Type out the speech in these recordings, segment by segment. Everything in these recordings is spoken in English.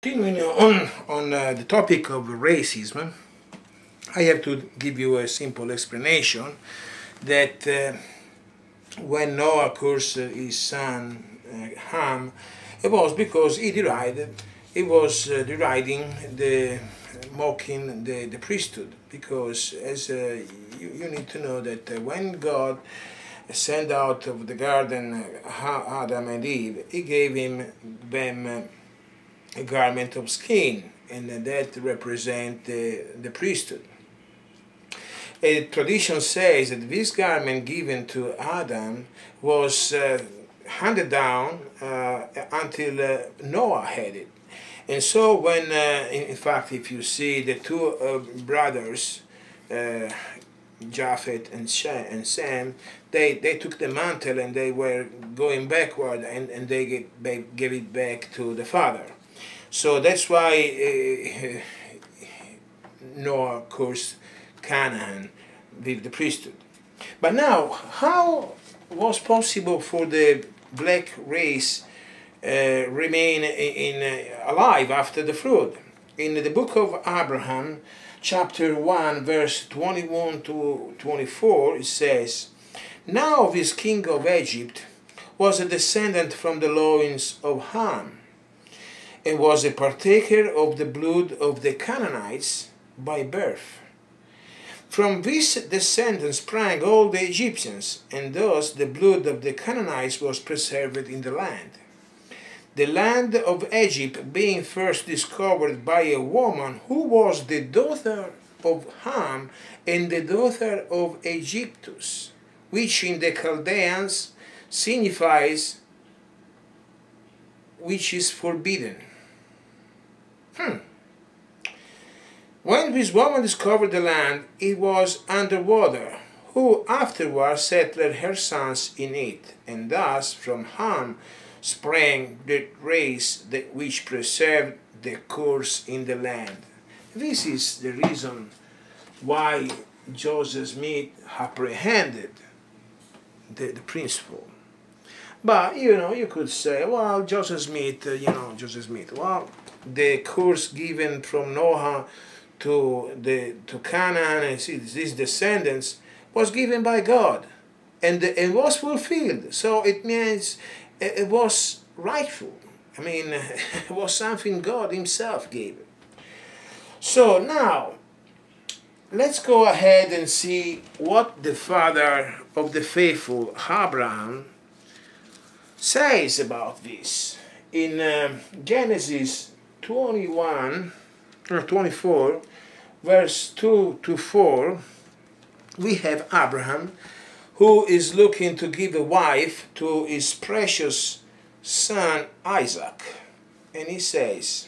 Continuing on the topic of racism, I have to give you a simple explanation that when Noah cursed his son Ham, it was because he was deriding the mocking the priesthood, because as you need to know that when God sent out of the garden Adam and Eve, he gave them a garment of skin, and that represents the priesthood. A tradition says that this garment given to Adam was handed down until Noah had it. And so when, in fact, if you see the two brothers, Japheth and Sam, they took the mantle and they were going backward, and they gave it back to the father. So that's why Noah cursed Canaan with the priesthood. But now, how was possible for the black race remain alive after the flood? In the book of Abraham, chapter 1, verse 21 to 24, it says, "Now this king of Egypt was a descendant from the loins of Ham, and was a partaker of the blood of the Canaanites by birth. From this descendant sprang all the Egyptians, and thus the blood of the Canaanites was preserved in the land. The land of Egypt being first discovered by a woman who was the daughter of Ham and the daughter of Egyptus, which in the Chaldeans signifies which is forbidden." When this woman discovered the land, it was underwater, who afterwards settled her sons in it, and thus from Ham sprang the race which preserved the curse in the land. This is the reason why Joseph Smith apprehended the principle. But, you could say, well, Joseph Smith, well, the curse given from Noah to Canaan and these descendants was given by God, and it was fulfilled. So it means it was rightful. I mean, it was something God himself gave. So now, let's go ahead and see what the father of the faithful, Abraham, says about this. In Genesis 21 or 24, verse 2 to 4, we have Abraham, who is looking to give a wife to his precious son Isaac. And he says,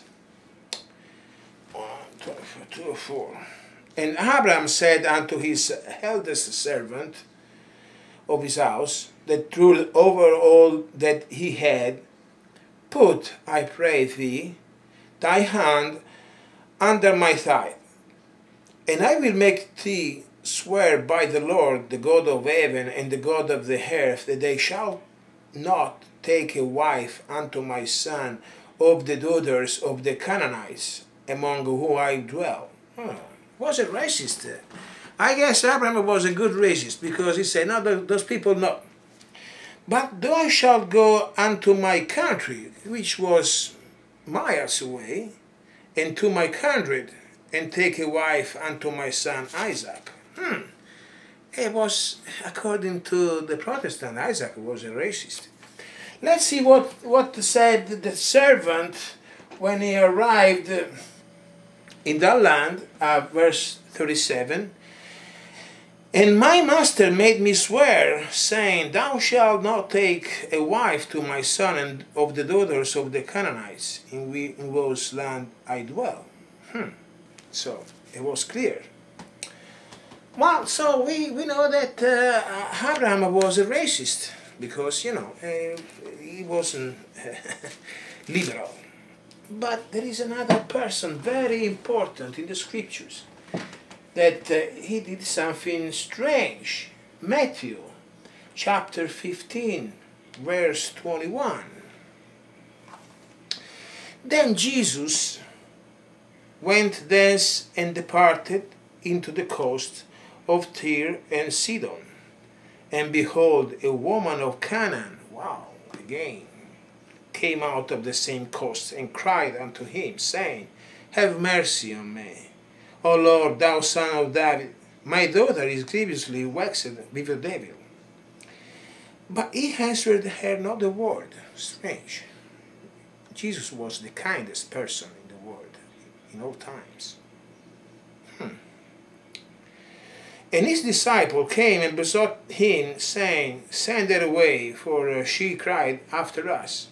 2 or 4, "And Abraham said unto his eldest servant of his house, that ruled over all that he had, Put, I pray thee, thy hand under my thigh, and I will make thee swear by the Lord, the God of heaven and the God of the earth, that they shall not take a wife unto my son of the daughters of the Canaanites, among whom I dwell." Was a racist. I guess Abraham was a good racist, because he said, no, those people, no. "But thou shalt go unto my country, which was miles away, and to my kindred, and take a wife unto my son Isaac." It was, according to the Protestant, Isaac was a racist. Let's see what said the servant when he arrived in that land, verse 37. "And my master made me swear, saying, Thou shalt not take a wife to my son and of the daughters of the Canaanites, in whose land I dwell." So it was clear. Well, so we know that Abraham was a racist, because, he wasn't liberal. But there is another person very important in the scriptures that he did something strange. Matthew chapter 15, verse 21. Then Jesus went thence and departed into the coast of Tyre and Sidon. And behold, a woman of Canaan, wow, again, came out of the same coast and cried unto him, saying, Have mercy on me, O Lord, thou son of David. My daughter is grievously vexed with the devil. But he answered her not a word. Strange. Jesus was the kindest person in the world in all times. And his disciple came and besought him, saying, Send her away, for she cried after us.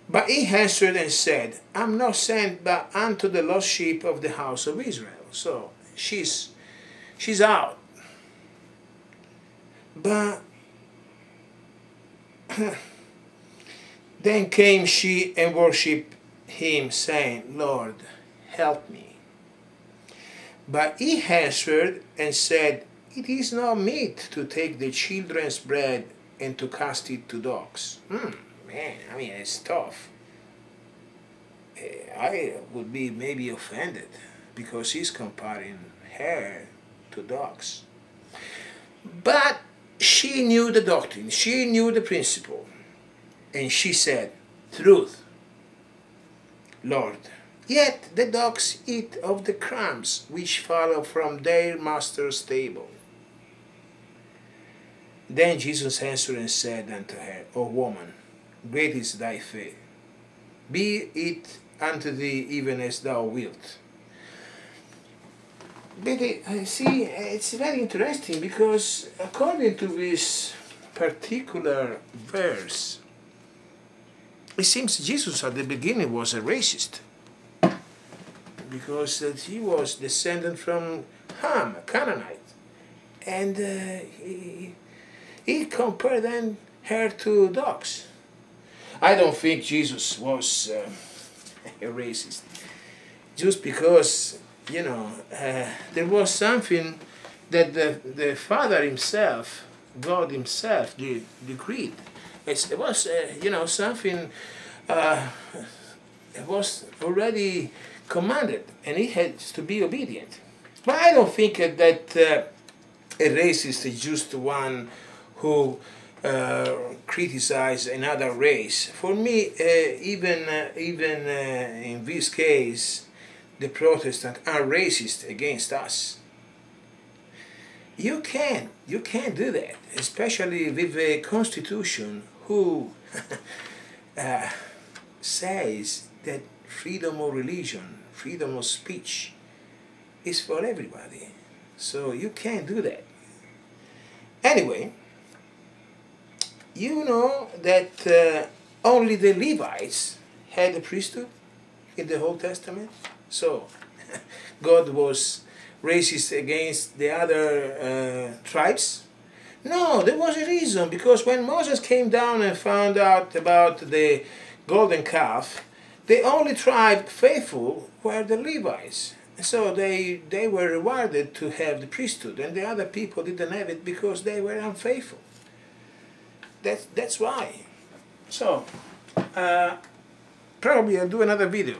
But he answered and said, I am not sent but unto the lost sheep of the house of Israel. So she's out. But then came she and worshipped him, saying, Lord, help me. But he answered and said, It is not meet to take the children's bread and to cast it to dogs. Man, I mean, it's tough. I would be maybe offended because he's comparing her to dogs. But she knew the doctrine, she knew the principle, and she said, Truth, Lord. Yet the dogs eat of the crumbs which fall from their master's table. Then Jesus answered and said unto her, O woman, great is thy faith. Be it unto thee even as thou wilt. But see, it's very interesting because according to this particular verse, it seems Jesus at the beginning was a racist, because he was descended from Ham, a Canaanite, and he compared then her to dogs. I don't think Jesus was a racist, just because, you know, there was something that the Father himself, God himself, decreed. It was, you know, something it was already commanded, and he had to be obedient. But I don't think that a racist is just one who criticize another race. For me, even in this case, the Protestants are racist against us. You can't do that, especially with a constitution who says that freedom of religion, freedom of speech is for everybody. So you can't do that. Anyway, you know that only the Levites had a priesthood in the Old Testament. So God was racist against the other tribes? No, there was a reason, because when Moses came down and found out about the golden calf, the only tribe faithful were the Levites. So they were rewarded to have the priesthood, and the other people didn't have it because they were unfaithful. That's why. So, probably I'll do another video.